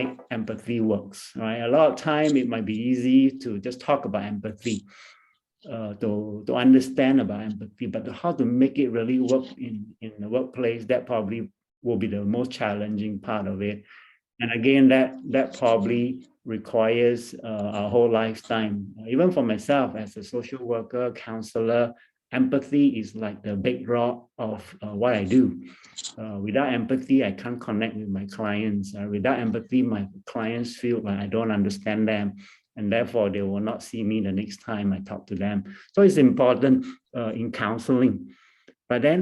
make empathy works, right? A lot of time it might be easy to just talk about empathy, to understand about empathy, but how to make it really work in the workplace, that probably will be the most challenging part of it. And again, that probably requires our whole lifetime. Even for myself as a social worker, counselor, empathy is like the bedrock of what I do. Without empathy, I can't connect with my clients. Without empathy, my clients feel like I don't understand them, and therefore they will not see me the next time I talk to them. So it's important in counseling. But then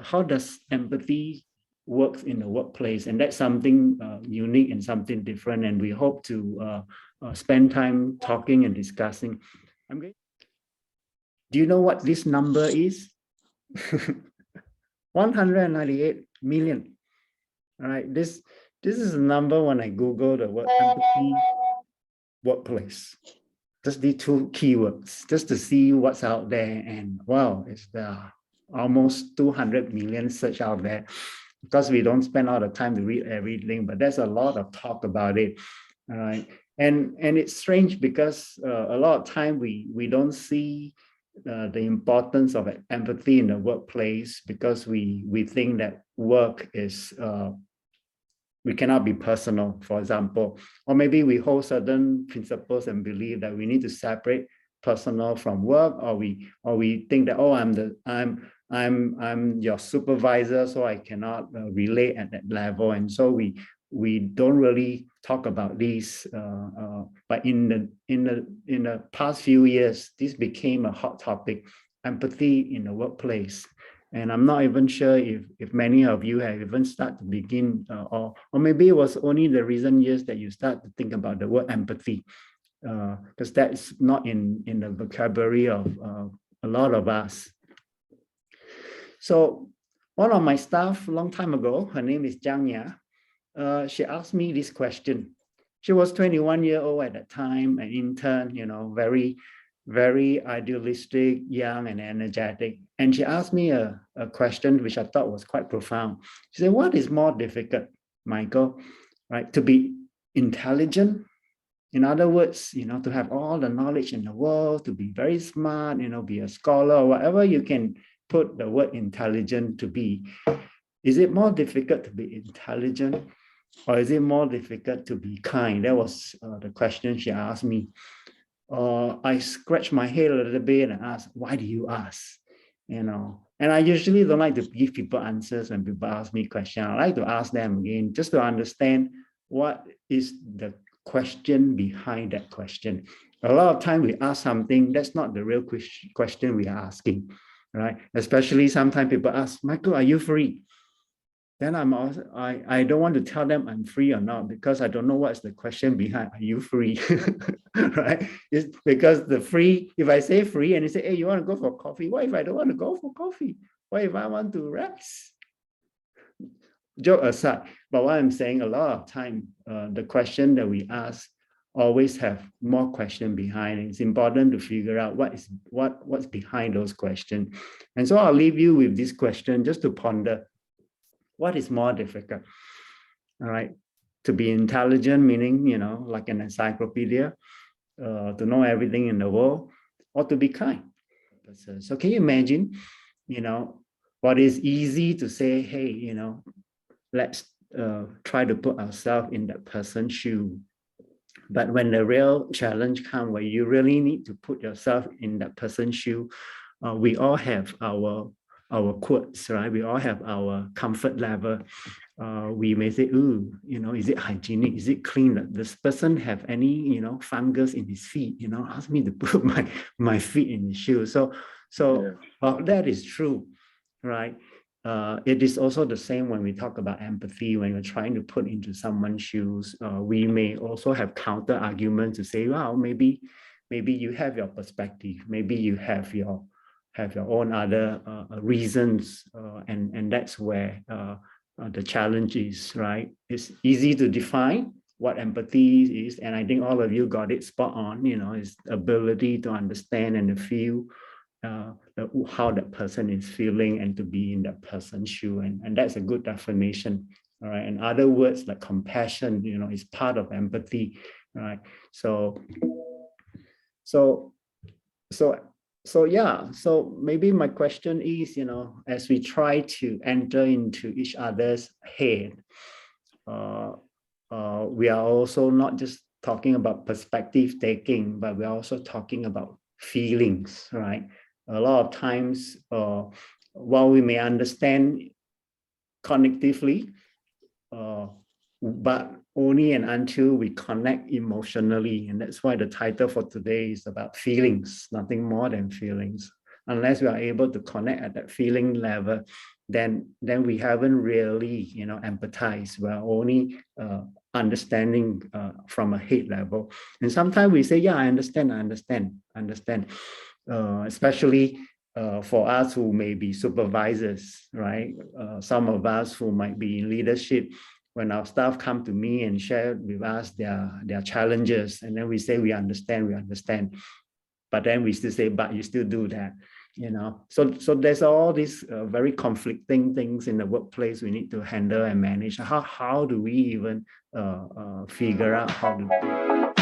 how does empathy work in the workplace? And that's something unique and something different. And we hope to spend time talking and discussing. Do you know what this number is? 198 million. All right, this is a number when I Google the word empathy workplace. Just the two keywords, just to see what's out there. And wow, it's almost 200 million search out there, because we don't spend all the time to read everything, but there's a lot of talk about it. All right. And it's strange because a lot of time we don't see the importance of empathy in the workplace, because we think that work is we cannot be personal, for example, or maybe we hold certain principles and believe that we need to separate personal from work, or we think that, oh, I'm your supervisor, so I cannot relate at that level, and so we don't really talk about these. But in the past few years, this became a hot topic: empathy in the workplace. And I'm not even sure if many of you have even started to begin, or maybe it was only the recent years that you start to think about the word empathy, because that's not in the vocabulary of a lot of us. So one of my staff a long time ago, her name is Jiang Ya, she asked me this question. She was 21 years old at that time, an intern, very, very idealistic, young and energetic. And she asked me a question which I thought was quite profound. She said, what is more difficult, Michael, right? To be intelligent, in other words, to have all the knowledge in the world, to be very smart, be a scholar, or whatever you can put the word intelligent to be. Is it more difficult to be intelligent, or is it more difficult to be kind? That was the question she asked me. I scratched my head a little bit and asked, why do you ask? And I usually don't like to give people answers when people ask me questions. I like to ask them again, just to understand what is the question behind that question. A lot of time we ask something that's not the real question we are asking, right? Especially sometimes people ask, Michael, are you free? Then I don't want to tell them I'm free or not, because I don't know what's the question behind, are you free? Right? It's because the free, if I say free and they say, hey, you want to go for coffee? What if I don't want to go for coffee? What if I want to rest? Joke aside, but what I'm saying, a lot of time, the question that we ask always have more question behind it. It's important to figure out what's behind those questions. And so I'll leave you with this question just to ponder. What is more difficult? All right, to be intelligent, meaning, like an encyclopedia, to know everything in the world, or to be kind. So can you imagine, what is easy to say, hey, let's try to put ourselves in that person's shoe. But when the real challenge comes, where you really need to put yourself in that person's shoe, we all have our quirks, right? We all have our comfort level. We may say, ooh, is it hygienic? Is it clean? Does this person have any, fungus in his feet? Ask me to put my feet in his shoes. So that is true, right? It is also the same when we talk about empathy. When we're trying to put into someone's shoes, we may also have counter arguments to say, wow, maybe you have your perspective, maybe you have your own other reasons, and that's where the challenge is, right? It's easy to define what empathy is, and I think all of you got it spot on. Is ability to understand and to feel how that person is feeling and to be in that person's shoe, and that's a good definition. all right? And other words like compassion, you know, is part of empathy, right? So yeah, so maybe my question is, you know, as we try to enter into each other's head, we are also not just talking about perspective taking, but we're also talking about feelings, right? A lot of times, while we may understand cognitively, but only and until we connect emotionally. And that's why the title for today is about feelings, nothing more than feelings. Unless we are able to connect at that feeling level, then we haven't really, you know, empathized. We're only understanding from a head level. And sometimes we say, yeah, I understand. Especially for us who may be supervisors, right? Some of us who might be in leadership, when our staff come to me and share with us their challenges, and then we say, we understand. But then we still say, but you still do that, you know? So there's all these very conflicting things in the workplace we need to handle and manage. How do we even figure out how to do it?